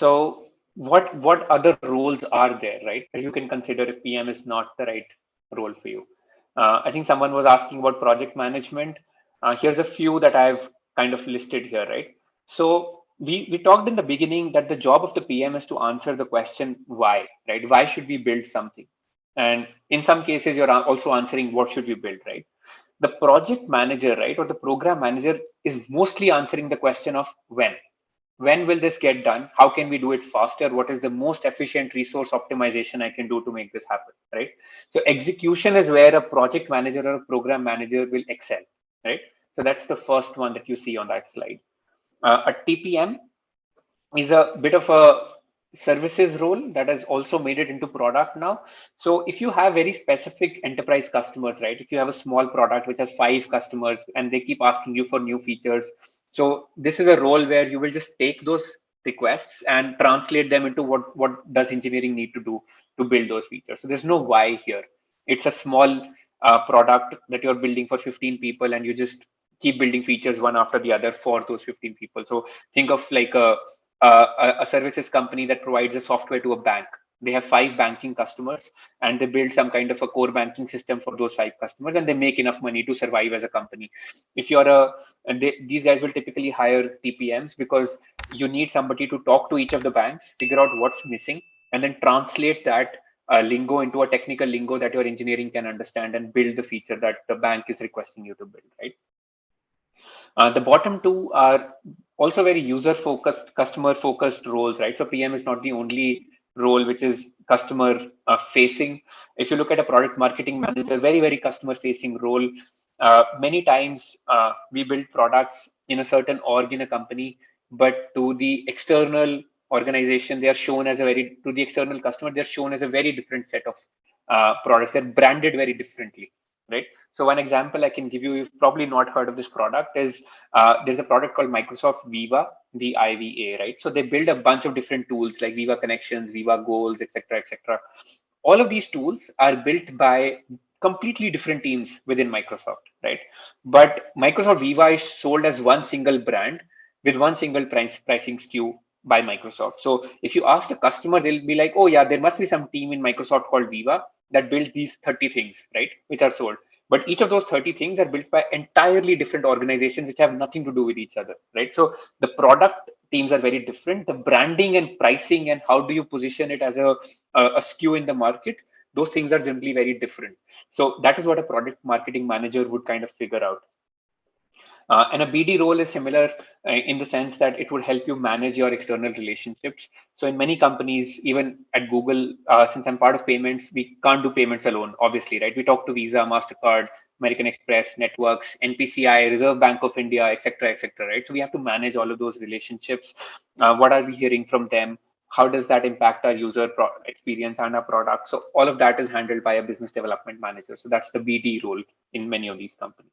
So what other roles are there, right? That you can consider if PM is not the right role for you. I think someone was asking about project management. Here's a few that I've kind of listed here, right? So we talked in the beginning that the job of the PM is to answer the question why, right? Why should we build something? And in some cases, you're also answering what should we build, right? The project manager, right, or the program manager is mostly answering the question of when will this get done, how can we do it faster, what is the most efficient resource optimization I can do to make this happen, right? So execution is where a project manager or a program manager will excel, right? So that's the first one that you see on that slide. A TPM is a bit of a services role that has also made it into product now. So if you have very specific enterprise customers, right? If you have a small product which has 5 customers and they keep asking you for new features, so this is a role where you will just take those requests and translate them into what does engineering need to do to build those features. So there's no why here. It's a small product that you're building for 15 people and you just keep building features one after the other for those 15 people. So think of like a services company that provides a software to a bank. They have 5 banking customers and they build some kind of a core banking system for those 5 customers and they make enough money to survive as a company. If you're these guys will typically hire TPMs because you need somebody to talk to each of the banks, figure out what's missing, and then translate that lingo into a technical lingo that your engineering can understand and build the feature that the bank is requesting you to build, right? The bottom two are also very user focused, customer focused roles, right? So PM is not the only role which is customer facing. If you look at a product marketing manager, very customer facing role. Many times we build products in a certain org in a company, but to the external organization, they are shown as a very, to the external customer, they're shown as a very different set of products. They're branded very differently, right? So one example I can give you, you've probably not heard of this product, is there's a product called Microsoft Viva, VIVA, right? So they build a bunch of different tools like Viva Connections, Viva Goals, etc., etc. All of these tools are built by completely different teams within Microsoft, right? But Microsoft Viva is sold as one single brand with one single pricing SKU by Microsoft. So if you ask the customer, they'll be like, oh yeah, there must be some team in Microsoft called Viva that builds these 30 things, right? Which are sold. But each of those 30 things are built by entirely different organizations which have nothing to do with each other, right? So the product teams are very different. The branding and pricing and how do you position it as a SKU in the market, those things are generally very different. So that is what a product marketing manager would kind of figure out. And a BD role is similar in the sense that it would help you manage your external relationships. So in many companies, even at Google, since I'm part of payments, we can't do payments alone, obviously, right? We talk to Visa, MasterCard, American Express, networks, NPCI, Reserve Bank of India, et cetera, right? So we have to manage all of those relationships. What are we hearing from them? How does that impact our user experience and our product? So all of that is handled by a business development manager. So that's the BD role in many of these companies.